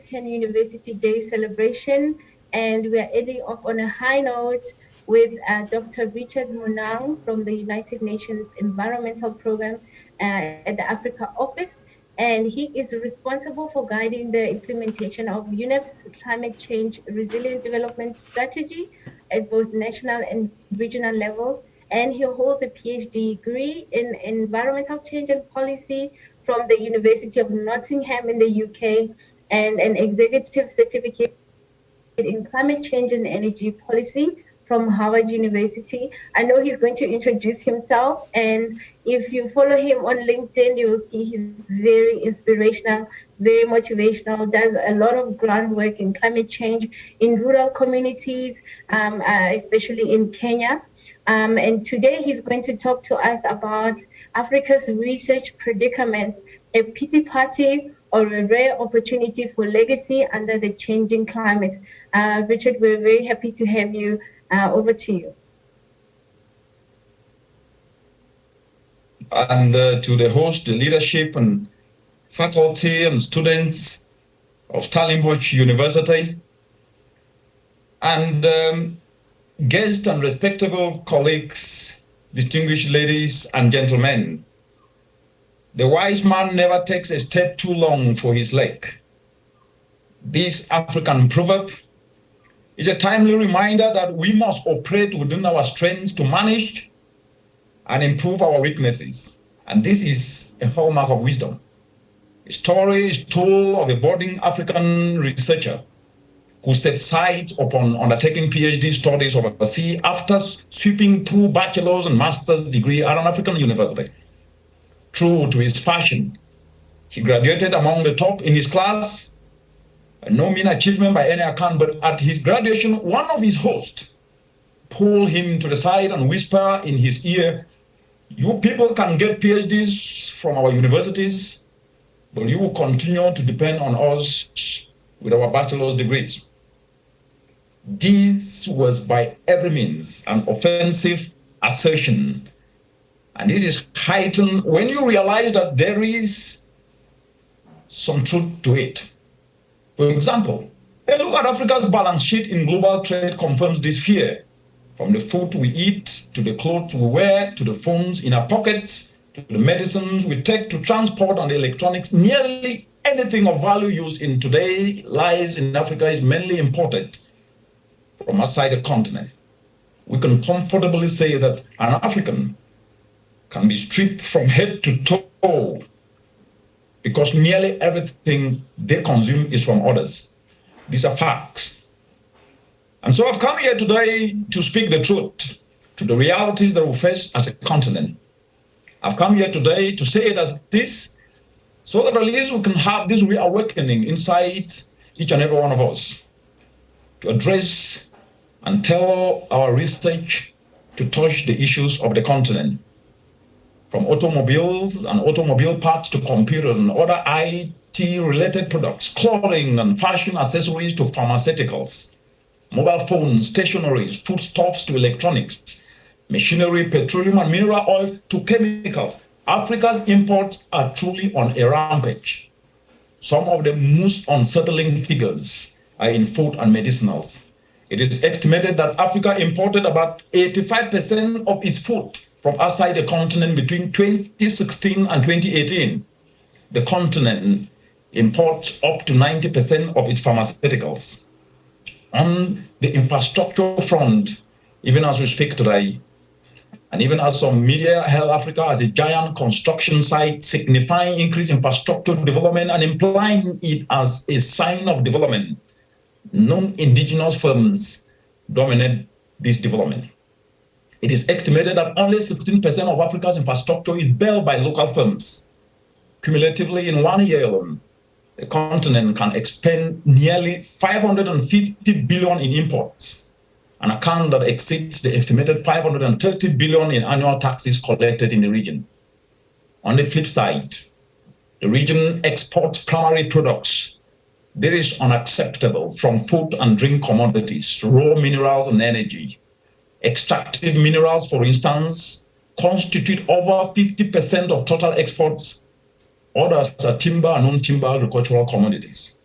African University Day celebration, and we are ending off on a high note with Dr. Richard Munang from the United Nations Environmental Program at the Africa Office. And he is responsible for guiding the implementation of UNEP's climate change resilient development strategy at both national and regional levels. And he holds a PhD degree in environmental change and policy from the University of Nottingham in the UK, and an executive certificate in climate change and energy policy from Harvard University. I know he's going to introduce himself, and if you follow him on LinkedIn, you will see he's very inspirational, very motivational, does a lot of groundwork in climate change in rural communities, especially in Kenya. And today he's going to talk to us about Africa's research predicament, a pity party or a rare opportunity for legacy under the changing climate. Richard, we're very happy to have you. Over to you. And to the host, the leadership and faculty and students of Stellenbosch University, and guests and respectable colleagues, distinguished ladies and gentlemen. The wise man never takes a step too long for his leg. This African proverb is a timely reminder that we must operate within our strengths to manage and improve our weaknesses. And this is a hallmark of wisdom. A story is told of a budding African researcher who set sight upon undertaking PhD studies overseas after sweeping through bachelor's and master's degree at an African university. True to his passion, he graduated among the top in his class. No mean achievement by any account, but at his graduation, one of his hosts pulled him to the side and whispered in his ear, "You people can get PhDs from our universities, but you will continue to depend on us with our bachelor's degrees." This was by every means an offensive assertion, and it is heightened when you realize that there is some truth to it. For example, a look at Africa's balance sheet in global trade confirms this fear. From the food we eat, to the clothes we wear, to the phones in our pockets, to the medicines we take to transport and the electronics, nearly anything of value used in today's lives in Africa is mainly imported from outside the continent. We can comfortably say that an African can be stripped from head to toe because nearly everything they consume is from others. These are facts. And so I've come here today to speak the truth to the realities that we face as a continent. I've come here today to say it as this, so that at least we can have this reawakening inside each and every one of us to address and tell our research to touch the issues of the continent. From automobiles and automobile parts to computers and other IT-related products, clothing and fashion accessories to pharmaceuticals, mobile phones, stationeries, foodstuffs to electronics, machinery, petroleum and mineral oil to chemicals. Africa's imports are truly on a rampage. Some of the most unsettling figures are in food and medicinals. It is estimated that Africa imported about 85% of its food from outside the continent between 2016 and 2018. The continent imports up to 90% of its pharmaceuticals. On the infrastructure front, even as we speak today, and even as some media hail Africa as a giant construction site, signifying increased infrastructure development and implying it as a sign of development, non-indigenous firms dominate this development. It is estimated that only 16% of Africa's infrastructure is built by local firms. Cumulatively, in 1 year alone, the continent can expend nearly 550 billion in imports, an account that exceeds the estimated 530 billion in annual taxes collected in the region. On the flip side, the region exports primary products. This is unacceptable, from food and drink commodities, raw minerals and energy. Extractive minerals, for instance, constitute over 50% of total exports. Others are timber and non-timber agricultural commodities.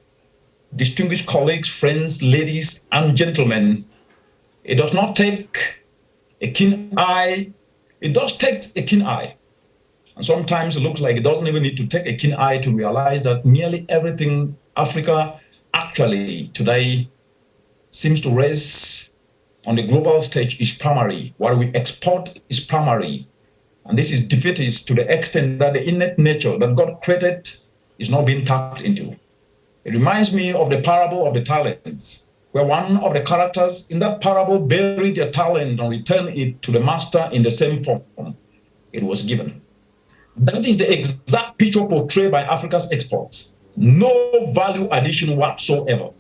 Distinguished colleagues, friends, ladies, and gentlemen, it does not take a keen eye. It does take a keen eye. And sometimes it looks like it doesn't even need to take a keen eye to realize that nearly everything Africa actually today seems to raise on the global stage is primary. What we export is primary. And this is defeatist to the extent that the innate nature that God created is not being tapped into. It reminds me of the parable of the talents, where one of the characters in that parable buried their talent and returned it to the master in the same form it was given. That is the exact picture portrayed by Africa's exports. No value addition whatsoever.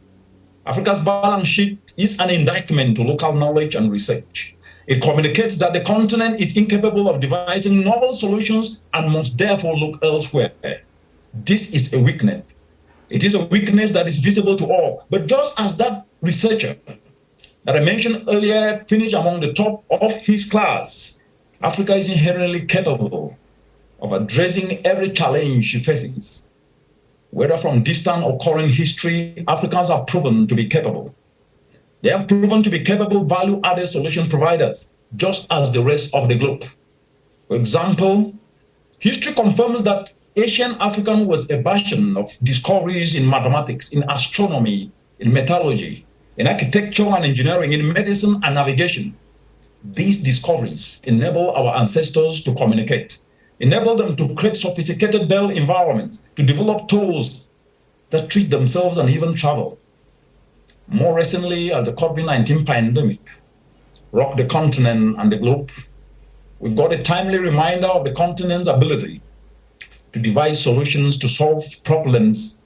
Africa's balance sheet is an indictment to local knowledge and research. It communicates that the continent is incapable of devising novel solutions and must therefore look elsewhere. This is a weakness. It is a weakness that is visible to all. But just as that researcher that I mentioned earlier finished among the top of his class, Africa is inherently capable of addressing every challenge she faces. Whether from distant or current history, Africans have proven to be capable. They have proven to be capable value-added solution providers, just as the rest of the globe. For example, history confirms that Asian African was a bastion of discoveries in mathematics, in astronomy, in metallurgy, in architecture and engineering, in medicine and navigation. These discoveries enable our ancestors to communicate, enable them to create sophisticated built environments, to develop tools that treat themselves and even travel. More recently, as the COVID-19 pandemic rocked the continent and the globe, we got a timely reminder of the continent's ability to devise solutions to solve problems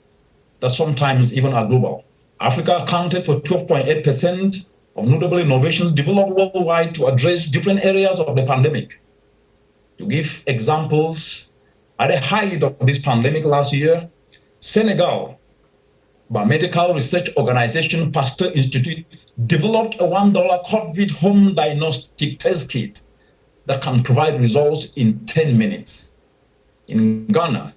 that sometimes even are global. Africa accounted for 12.8% of notable innovations developed worldwide to address different areas of the pandemic. To give examples, at the height of this pandemic last year, Senegal, Biomedical Research Organization Pasteur Institute, developed a $1 COVID home diagnostic test kit that can provide results in 10 minutes. In Ghana,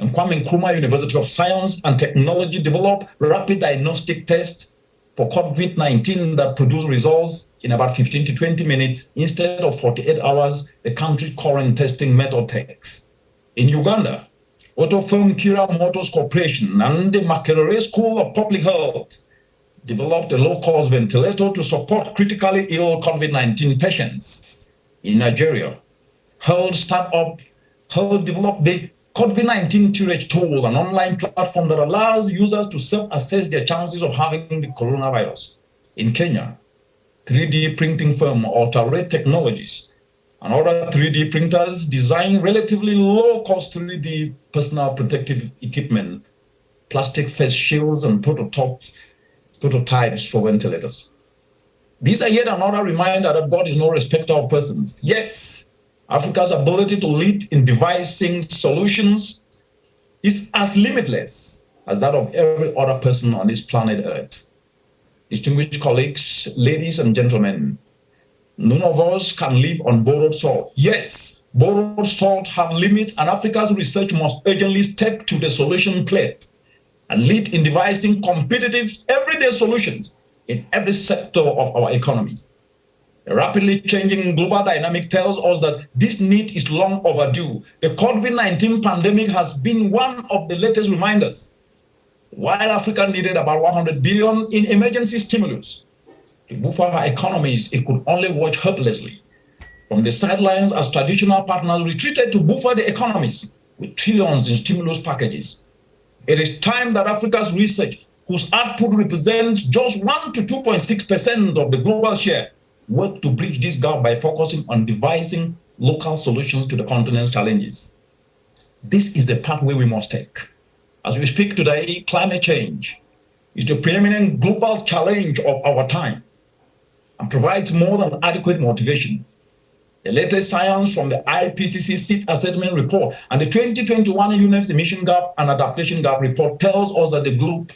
Kwame Nkrumah University of Science and Technology developed rapid diagnostic tests for COVID-19 that produce results in about 15 to 20 minutes instead of 48 hours the country's current testing method takes. In Uganda, auto firm Kira Motors Corporation and the Makerere School of Public Health developed a low-cost ventilator to support critically ill COVID-19 patients. In Nigeria, Health developed the COVID-19 Turage tool, an online platform that allows users to self-assess their chances of having the coronavirus. In Kenya, 3D printing firm Cultivate Technologies and other 3D printers design relatively low-cost 3D personal protective equipment, plastic face shields, and prototypes for ventilators. These are yet another reminder that God is no respecter of persons. Yes, Africa's ability to lead in devising solutions is as limitless as that of every other person on this planet Earth. Distinguished colleagues, ladies and gentlemen, none of us can live on borrowed salt. Yes, borrowed salt have limits, and Africa's research must urgently step to the solution plate and lead in devising competitive, everyday solutions in every sector of our economies. The rapidly changing global dynamic tells us that this need is long overdue. The COVID-19 pandemic has been one of the latest reminders. While Africa needed about 100 billion in emergency stimulus to buffer our economies, it could only watch helplessly from the sidelines as traditional partners retreated to buffer the economies with trillions in stimulus packages. It is time that Africa's research, whose output represents just 1 to 2.6% of the global share, work to bridge this gap by focusing on devising local solutions to the continent's challenges. This is the pathway we must take. As we speak today, climate change is the preeminent global challenge of our time and provides more than adequate motivation. The latest science from the IPCC Seed Assessment Report and the 2021 UNEP Emission Gap and Adaptation Gap Report tells us that the globe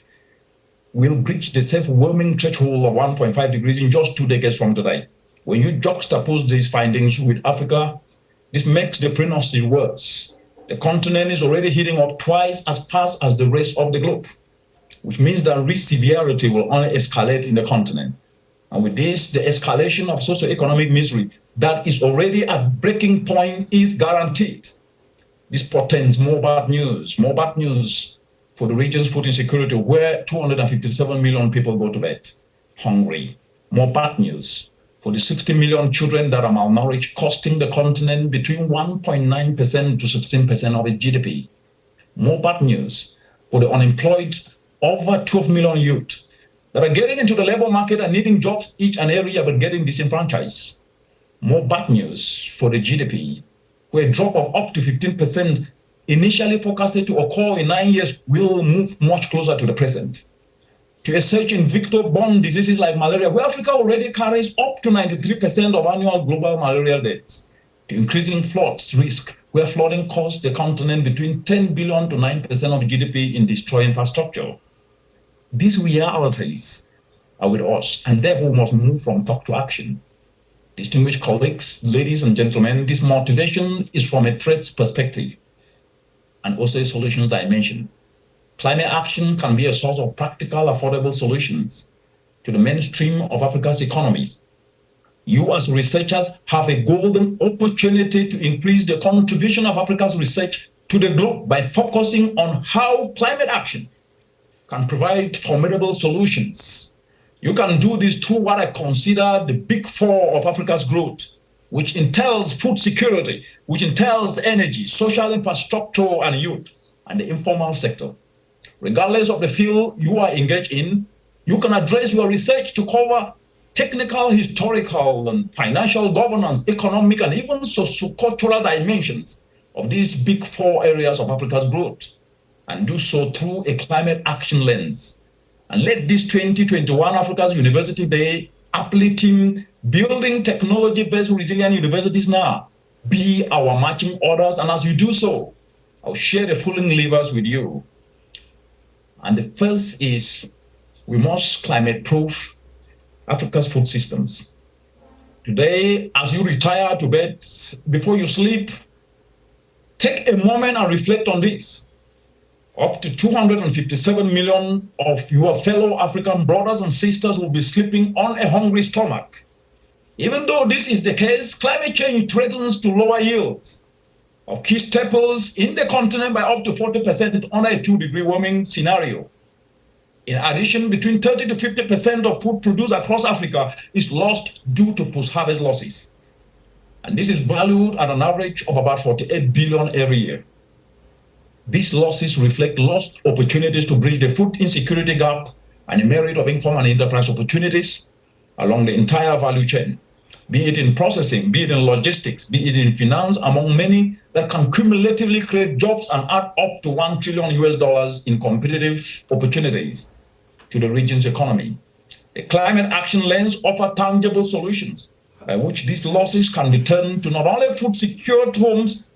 will breach the self-warming threshold of 1.5 degrees in just 2 decades from today. When you juxtapose these findings with Africa, this makes the prognosis worse. The continent is already heating up twice as fast as the rest of the globe. which means that risk severity will only escalate in the continent. And with this, the escalation of socioeconomic misery that is already at breaking point is guaranteed. This portends more bad news for the region's food insecurity, where 257 million people go to bed hungry. More bad news for the 60 million children that are malnourished, costing the continent between 1.9% to 16% of its GDP. More bad news for the unemployed over 12 million youth that are getting into the labor market and needing jobs each and every year but getting disenfranchised. More bad news for the GDP, where a drop of up to 15% initially forecasted to occur in 9 years will move much closer to the present. To a surge in vector-borne diseases like malaria, where Africa already carries up to 93% of annual global malarial deaths. To increasing floods risk, where flooding costs the continent between 10 billion to 9% of GDP in destroying infrastructure. These realities are with us, and therefore we must move from talk to action. Distinguished colleagues, ladies and gentlemen, this motivation is from a threats perspective and also a solutions dimension. Climate action can be a source of practical, affordable solutions to the mainstream of Africa's economies. You as researchers have a golden opportunity to increase the contribution of Africa's research to the globe by focusing on how climate action can provide formidable solutions. You can do this through what I consider the big four of Africa's growth, which entails food security, which entails energy, social infrastructure, and youth, and the informal sector. Regardless of the field you are engaged in, you can address your research to cover technical, historical, and financial governance, economic, and even socio-cultural dimensions of these big four areas of Africa's growth, and do so through a climate action lens. And let this 2021 Africa's University Day uplifting, building technology-based resilient universities now be our marching orders. And as you do so, I'll share the following levers with you. And the first is we must climate-proof Africa's food systems. Today, as you retire to bed, before you sleep, take a moment and reflect on this. Up to 257 million of your fellow African brothers and sisters will be sleeping on a hungry stomach. Even though this is the case, climate change threatens to lower yields of key staples in the continent by up to 40% under a 2-degree warming scenario. In addition, between 30 to 50% of food produced across Africa is lost due to post-harvest losses. And this is valued at an average of about 48 billion every year. These losses reflect lost opportunities to bridge the food insecurity gap and a myriad of income and enterprise opportunities along the entire value chain, be it in processing, be it in logistics, be it in finance, among many that can cumulatively create jobs and add up to $1 trillion in competitive opportunities to the region's economy. The climate action lens offers tangible solutions by which these losses can be turned to not only food secured homes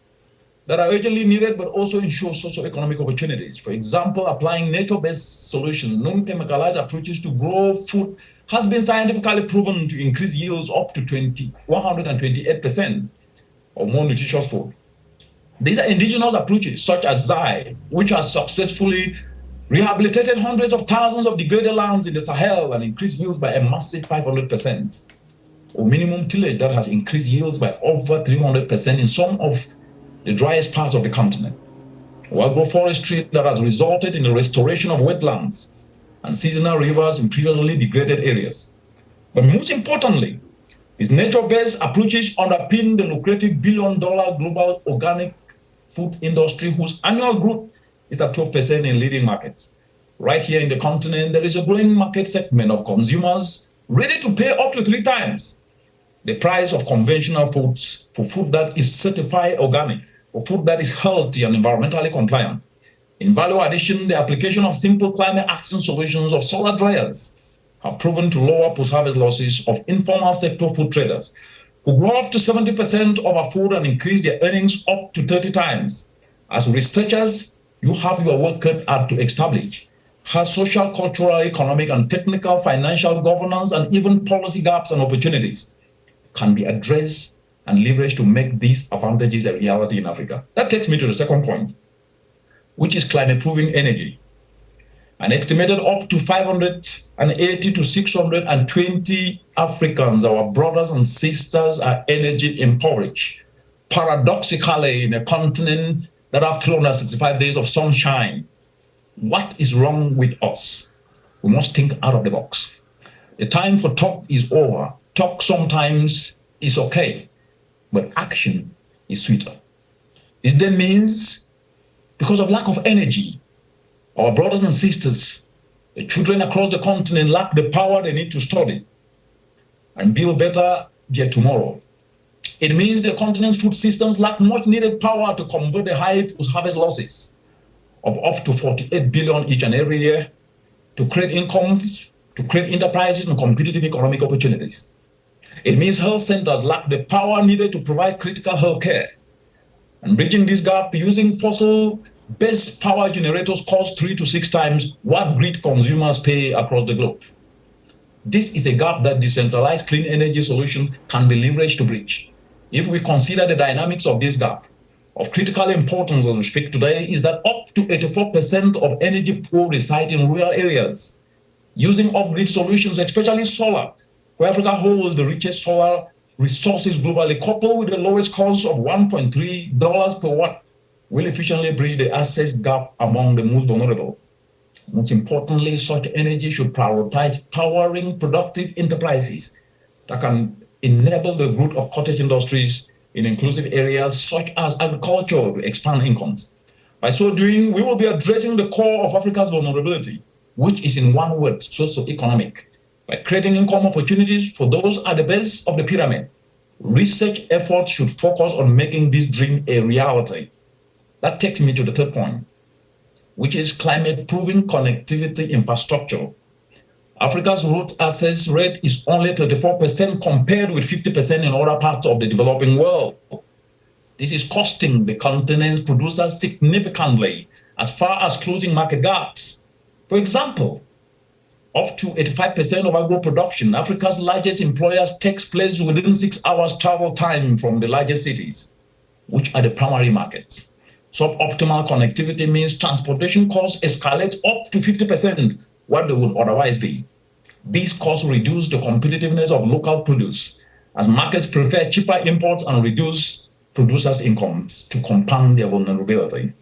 that are urgently needed, but also ensure socioeconomic opportunities. For example, applying nature-based solutions, non-chemicalized approaches to grow food has been scientifically proven to increase yields up to 128% of more nutritious food. These are indigenous approaches such as Zai, which has successfully rehabilitated hundreds of thousands of degraded lands in the Sahel and increased yields by a massive 500%, or minimum tillage that has increased yields by over 300% in some of the driest parts of the continent, or agroforestry that has resulted in the restoration of wetlands and seasonal rivers in previously degraded areas. But most importantly, is nature-based approaches underpin the lucrative billion-dollar global organic food industry whose annual growth is at 12% in leading markets. Right here in the continent, there is a growing market segment of consumers ready to pay up to 3 times the price of conventional foods for food that is certified organic, for food that is healthy and environmentally compliant. In value addition, the application of simple climate action solutions of solar dryers have proven to lower post-harvest losses of informal sector food traders who grow up to 70% of our food and increase their earnings up to 30 times. As researchers, you have your work cut out to establish how social, cultural, economic, and technical, financial governance, and even policy gaps and opportunities can be addressed and leveraged to make these advantages a reality in Africa. That takes me to the second point, which is climate-proofing energy. An estimated up to 580 to 620 Africans, our brothers and sisters, are energy impoverished. Paradoxically, in a continent that have 365 days of sunshine, what is wrong with us? We must think out of the box. The time for talk is over. Talk sometimes is okay, but action is sweeter. This then means because of lack of energy, our brothers and sisters, the children across the continent lack the power they need to study and build better their tomorrow. It means the continent's food systems lack much needed power to convert the high post-harvest losses of up to 48 billion each and every year to create incomes, to create enterprises and competitive economic opportunities. It means health centers lack the power needed to provide critical health care. And bridging this gap using fossil-based power generators costs 3 to 6 times what grid consumers pay across the globe. This is a gap that decentralized clean energy solution can be leveraged to bridge. If we consider the dynamics of this gap, of critical importance as we speak today is that up to 84% of energy poor reside in rural areas. Using off-grid solutions, especially solar, where Africa holds the richest solar resources globally, coupled with the lowest cost of $1.3 per watt, will efficiently bridge the access gap among the most vulnerable. Most importantly, such energy should prioritize powering productive enterprises that can enable the growth of cottage industries in inclusive areas such as agriculture to expand incomes. By so doing, we will be addressing the core of Africa's vulnerability, which is in one word, socio-economic. By creating income opportunities for those at the base of the pyramid, research efforts should focus on making this dream a reality. That takes me to the third point, which is climate-proven connectivity infrastructure. Africa's road access rate is only 34% compared with 50% in other parts of the developing world. This is costing the continent's producers significantly as far as closing market gaps. For example, up to 85% of agro production, Africa's largest employers, takes place within 6 hours travel time from the largest cities, which are the primary markets. Suboptimal connectivity means transportation costs escalate up to 50% what they would otherwise be. These costs reduce the competitiveness of local produce as markets prefer cheaper imports and reduce producers' incomes to compound their vulnerability.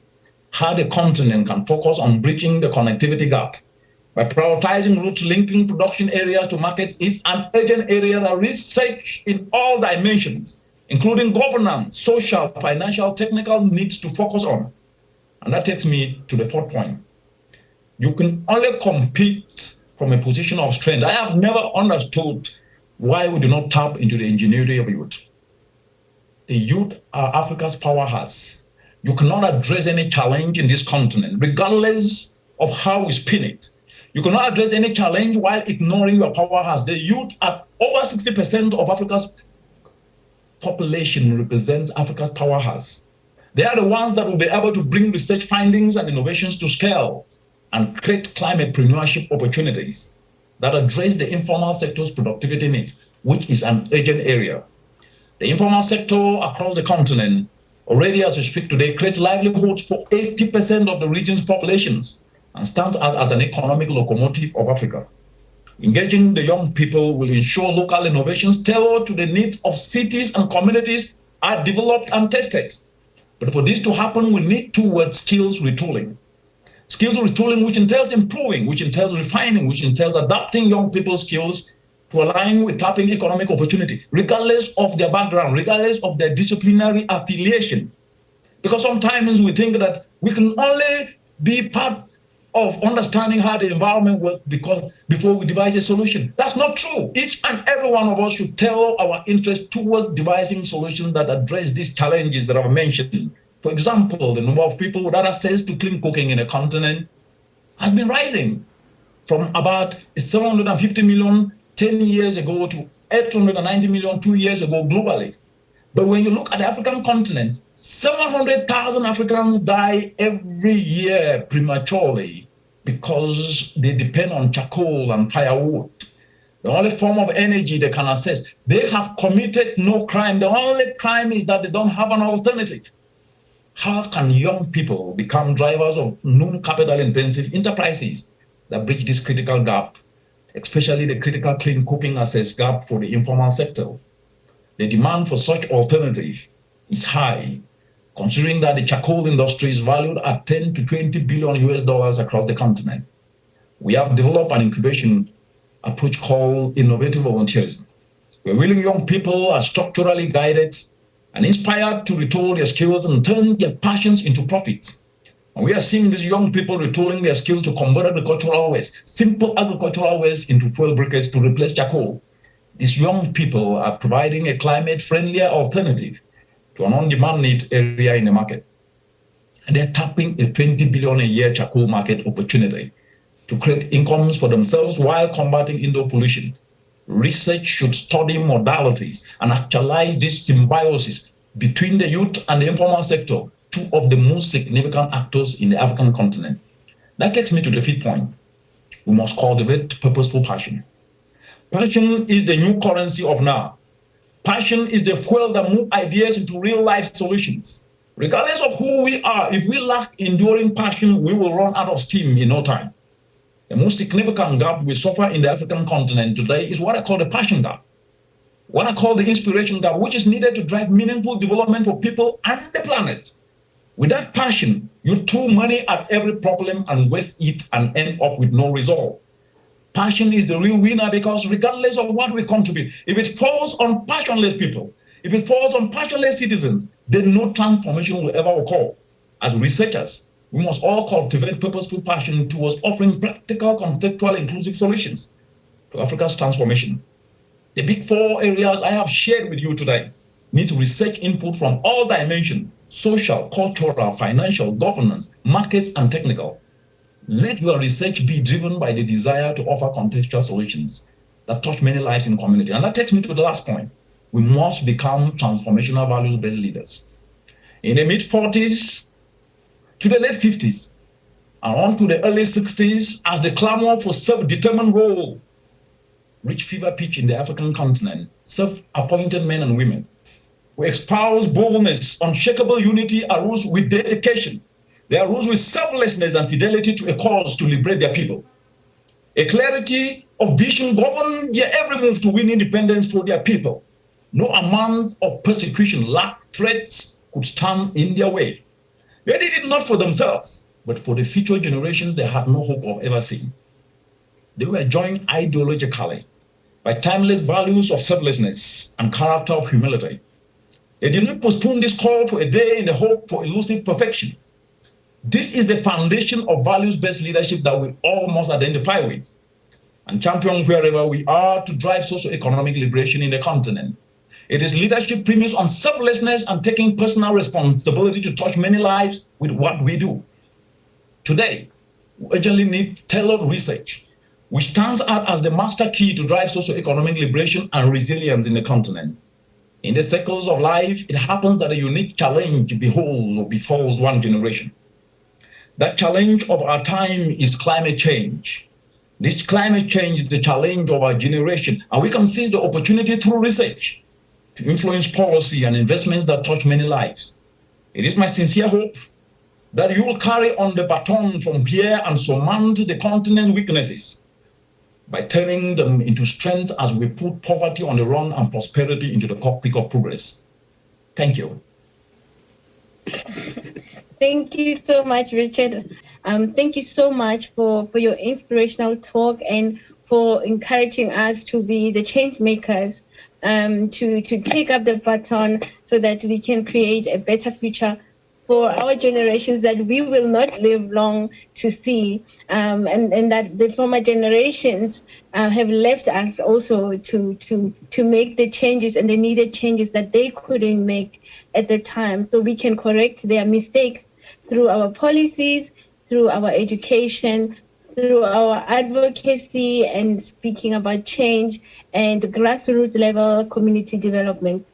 How the continent can focus on bridging the connectivity gap by prioritizing routes linking production areas to market is an urgent area that research in all dimensions, including governance, social, financial, technical, needs to focus on. And that takes me to the fourth point. You can only compete from a position of strength. I have never understood why we do not tap into the ingenuity of youth. The youth are Africa's powerhouse. You cannot address any challenge in this continent, regardless of how we spin it. You cannot address any challenge while ignoring your powerhouse. The youth at over 60% of Africa's population represents Africa's powerhouse. They are the ones that will be able to bring research findings and innovations to scale and create climatepreneurship opportunities that address the informal sector's productivity needs, which is an urgent area. The informal sector across the continent, already as we speak today, creates livelihoods for 80% of the region's populations and stands out as an economic locomotive of Africa. Engaging the young people will ensure local innovations tailored to the needs of cities and communities are developed and tested. But for this to happen, we need two words: skills retooling. Skills retooling, which entails improving, which entails refining, which entails adapting young people's skills to align with tapping economic opportunity, regardless of their background, regardless of their disciplinary affiliation. Because sometimes we think that we can only be part of understanding how the environment works before we devise a solution. That's not true. Each and every one of us should tailor our interest towards devising solutions that address these challenges that I've mentioned. For example, the number of people without access to clean cooking in a continent has been rising from about 750 million 10 years ago to 890 million 2 years ago globally. But when you look at the African continent, 700,000 Africans die every year prematurely because they depend on charcoal and firewood. The only form of energy they can access. They have committed no crime. The only crime is that they don't have an alternative. How can young people become drivers of non-capital intensive enterprises that bridge this critical gap, especially the critical clean cooking access gap for the informal sector. The demand for such alternative is high, considering that the charcoal industry is valued at 10 to 20 billion US dollars across the continent. We have developed an incubation approach called innovative volunteerism, where willing young people are structurally guided and inspired to retool their skills and turn their passions into profits. And we are seeing these young people retooling their skills to convert agricultural waste, simple agricultural waste, into fuel briquettes to replace charcoal. These young people are providing a climate-friendlier alternative to an on-demand need area in the market. And they're tapping a 20 billion a year charcoal market opportunity to create incomes for themselves while combating indoor pollution. Research should study modalities and actualize this symbiosis between the youth and the informal sector, two of the most significant actors in the African continent. That takes me to the fifth point. We must cultivate purposeful passion. Passion is the new currency of now. Passion is the fuel that moves ideas into real life solutions. Regardless of who we are, if we lack enduring passion, we will run out of steam in no time. The most significant gap we suffer in the African continent today is what I call the passion gap, what I call the inspiration gap, which is needed to drive meaningful development for people and the planet. Without passion, you throw money at every problem and waste it and end up with no result. Passion is the real winner because regardless of what we contribute, if it falls on passionless people, if it falls on passionless citizens, then no transformation will ever occur. As researchers, we must all cultivate purposeful passion towards offering practical, contextual, inclusive solutions to Africa's transformation. The big four areas I have shared with you today need research input from all dimensions: social, cultural, financial, governance, markets, and technical. Let your research be driven by the desire to offer contextual solutions that touch many lives in the community. And that takes me to the last point. We must become transformational values-based leaders. In the mid-40s to the late 50s, and on to the early 60s, as the clamor for self-determined role reached fever pitch in the African continent, self-appointed men and women who espoused boldness, unshakable unity arose with dedication. They arose with selflessness and fidelity to a cause to liberate their people. A clarity of vision governed their every move to win independence for their people. No amount of persecution, lack, threats could stand in their way. They did it not for themselves, but for the future generations they had no hope of ever seeing. They were joined ideologically by timeless values of selflessness and character of humility. They did not postpone this call for a day in the hope for elusive perfection. This is the foundation of values-based leadership that we all must identify with and champion wherever we are to drive socio-economic liberation in the continent. It is leadership premised on selflessness and taking personal responsibility to touch many lives with what we do. Today, we urgently need tailored research, which stands out as the master key to drive socio-economic liberation and resilience in the continent. In the circles of life, it happens that a unique challenge beholds or befalls one generation. That challenge of our time is climate change. This climate change is the challenge of our generation, and we can seize the opportunity through research to influence policy and investments that touch many lives. It is my sincere hope that you will carry on the baton from here and surmount the continent's weaknesses by turning them into strength as we put poverty on the run and prosperity into the cockpit of progress. Thank you. Thank you so much, Richard. Thank you so much for your inspirational talk and for encouraging us to be the change makers, to take up the baton so that we can create a better future for our generations that we will not live long to see, and that the former generations have left us also to make the changes and the needed changes that they couldn't make at the time, so we can correct their mistakes through our policies, through our education, through our advocacy and speaking about change and grassroots level community development.